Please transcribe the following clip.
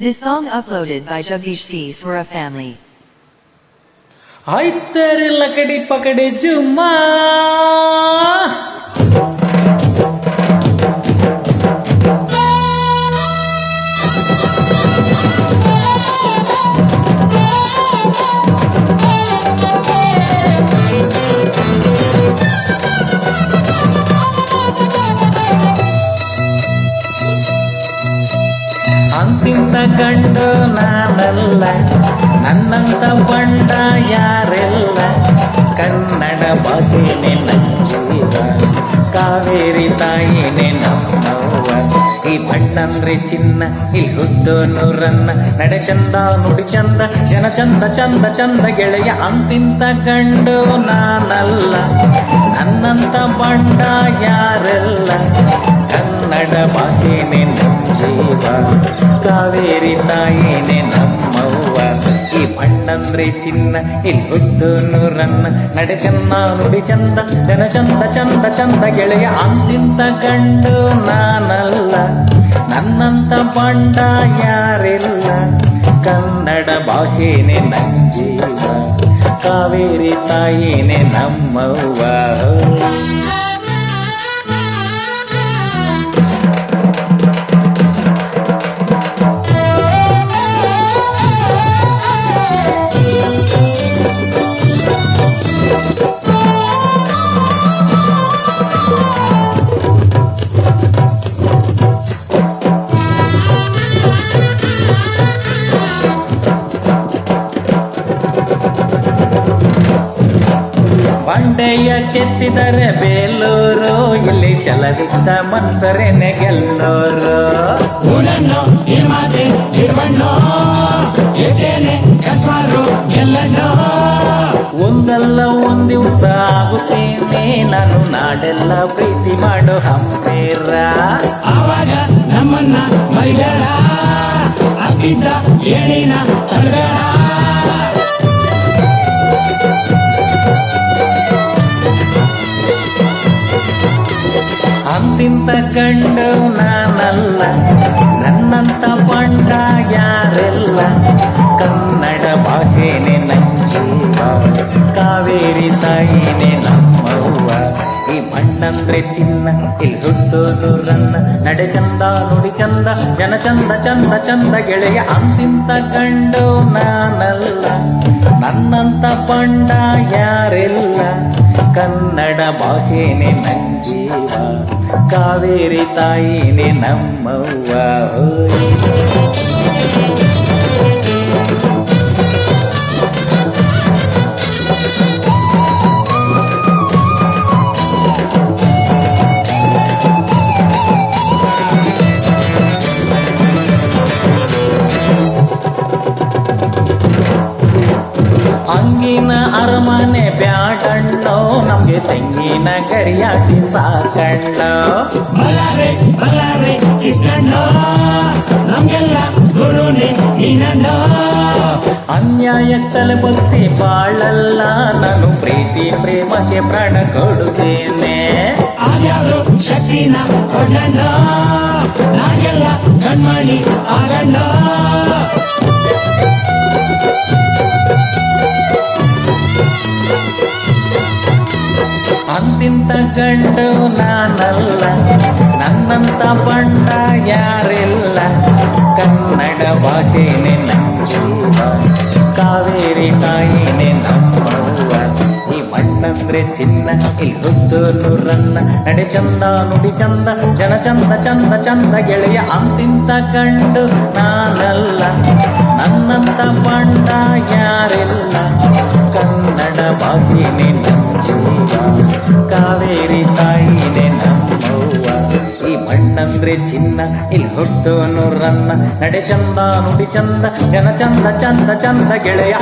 This song uploaded by Jagdish C. Swara family. Hai tere lakdi pakde juma ಅಂತಿಂತ ಗಂಡು ನಾನಲ್ಲ, ನನ್ನಂತ ಬಂಡ ಯಾರೆಲ್ಲ. ಕನ್ನಡ ಭಾಷೆನೇ ನಂಜೀವ, ಕಾವೇರಿ ತಾಯಿನೇ ನಮ್ಮವ್ವ. ಈ ಬಣ್ಣಂದ್ರೆ ಚಿನ್ನ, ಇಲ್ಲಿ ಹುಟ್ಟೋನು ರನ್ನ. ನಡೆ ಚಂದ ನುಡಿ ಚಂದ, ಜನ ಚಂದ ಚಂದ ಚಂದ ಗೆಳೆಯ. ಅಂತಿಂತ ಗಂಡು ನಾನಲ್ಲ, ನನ್ನಂತ ಬಂಡ ಯಾರೆಲ್ಲ. ಕನ್ನಡ ಭಾಷೆನೇ ನಂಜೀವ, ಕಾವೇರಿ ತಾಯಿನೇ ನಮ್ಮವ್ವ. ಈ ಬಣ್ಣಂದ್ರೆ ಚಿನ್ನ, ಇಲ್ಲಿ ಹುಟ್ಟೋನು ರನ್ನ. ನಡೆ ಚಂದ ನುಡಿ ಚಂದ, ಜನ ಚಂದ ಚಂದ ಚಂದ ಗೆಳೆಯ. ಅಂತಿಂತ ಗಂಡು ನಾನಲ್ಲ, ನನ್ನಂತ ಬಂಡ ಯಾರಿಲ್ಲ. ಕನ್ನಡ ಭಾಷೆನೇ ನಂಜೀವ, ಕಾವೇರಿ ತಾಯಿನೇ ನಮ್ಮವ್ವ. ಬಂಡೆಯ ಕೆತ್ತಿದರೆ ಬೇಲೂರು, ಇಲ್ಲಿ ಛಲವಿದ್ದ ಮನ್ಸರೇನೆ ಗೆಲ್ಲೋರು. ಒಂದಲ್ಲ ಒಂದ್ ದಿವಸ ಆಗುತ್ತೇನೆ ನಾನು ನಾಡೆಲ್ಲ ಪ್ರೀತಿ ಮಾಡೋ ಹಂಪೇರ. ಆವಾಗ ನಮ್ಮನ್ನ ಮೈಬೇಡ, ಅತ್ತಿದ್ದ ಏಣಿನ ತಡಬೇಡ. ಅಂತಿಂತ ಗಂಡು ನಾನಲ್ಲ, ನನ್ನಂತ ಬಂಡ ಯಾರೆಲ್ಲ. ಕನ್ನಡ ಭಾಷೆನೇ ನಂಜೀವ, ಕಾವೇರಿ ತಾಯಿನೇ ನಮ್ಮವ್ವ. ಈ ಬಣ್ಣಂದ್ರೆ ಚಿನ್ನ, ಇಲ್ಲಿ ಹುಟ್ಟೋನು ರನ್ನ. ನಡೆ ಚಂದ ನುಡಿ ಚಂದ, ಜನ ಚಂದ ಚಂದ ಚಂದ ಗೆಳೆಯ. ಅಂತಿಂತ ಗಂಡು ನಾನಲ್ಲ, ನನ್ನಂತ ಬಂಡ ಯಾರೆಲ್ಲ. ಕನ್ನಡ ಭಾಷೆನೇ ನಂಜೀವ, ಕಾವೇರಿ ತಾಯಿನೇ ನಮ್ಮವ್ವ. ಅಂಗಿನ ಅರಮನೆ ಬ್ಯಾಡಣ್ಣೋ, ನಮ್ಗೆ ತೆಂಗಿನ ಗರಿಯಾಟಿ ಸಾಕಣ್ಣೋ. ಬಲಾರೆ ಬಲಾರೆ ಇಸ್ಕಣ್ಣೋ, ನಮ್ಗೆಲ್ಲ ಗುರುನೇ ನೀನಣ್ಣೋ. ಅನ್ಯಾಯ ತಲೆ ಬಗ್ಸಿ ಬಾಳಲ್ಲ, ನಾನು ಪ್ರೀತಿ ಪ್ರೇಮಕ್ಕೆ ಪ್ರಾಣ ಕೊಡುತ್ತೇನೆ. ಆದ್ಯಾವ್ರು ಶಕ್ತಿನ ಕೊಡಣ್ಣೋ, ನಾಗೆಲ್ಲ ಕಣ್ಮಣಿ ಆಗಣ್ಣೋ. ಅಂತಿಂತ ಗಂಡು ನಾನಲ್ಲ, ನನ್ನಂತ ಬಂಡ ಯಾರಿಲ್ಲ. ಕನ್ನಡ ಭಾಷೆನೇ ನಂಜೀವ, ಕಾವೇರಿ ತಾಯಿನೇ ನಮ್ಮವ್ವ. ಈ ಬಣ್ಣಂದ್ರೆ ಚಿನ್ನ, ಇಲ್ಲಿ ಹುಟ್ಟೋನು ರನ್ನ. ನಡೆ ಚಂದ ನುಡಿ ಚಂದ, ಜನ ಚಂದ ಚಂದ ಚಂದ ಗೆಳೆಯ. ಅಂತಿಂತ ಗಂಡು ನಾನಲ್ಲ, ನನ್ನಂತ ಬಂಡ ಯಾರಿಲ್ಲ. ಕನ್ನಡ ಭಾಷೆನೇ ನಂಜೀವ, ಕಾವೇರಿ ತಾಯಿನೇ ನಮ್ಮವ್ವ. ಈ ಬಣ್ಣಂದ್ರೆ ಚಿನ್ನ, ಇಲ್ಲಿ ಹುಟ್ಟೋನು ರನ್ನ. ನಡೆ ಚಂದ ನುಡಿ ಚಂದ, ಜನ ಚಂದ ಚಂದ ಚಂದ ಗೆಳೆಯ.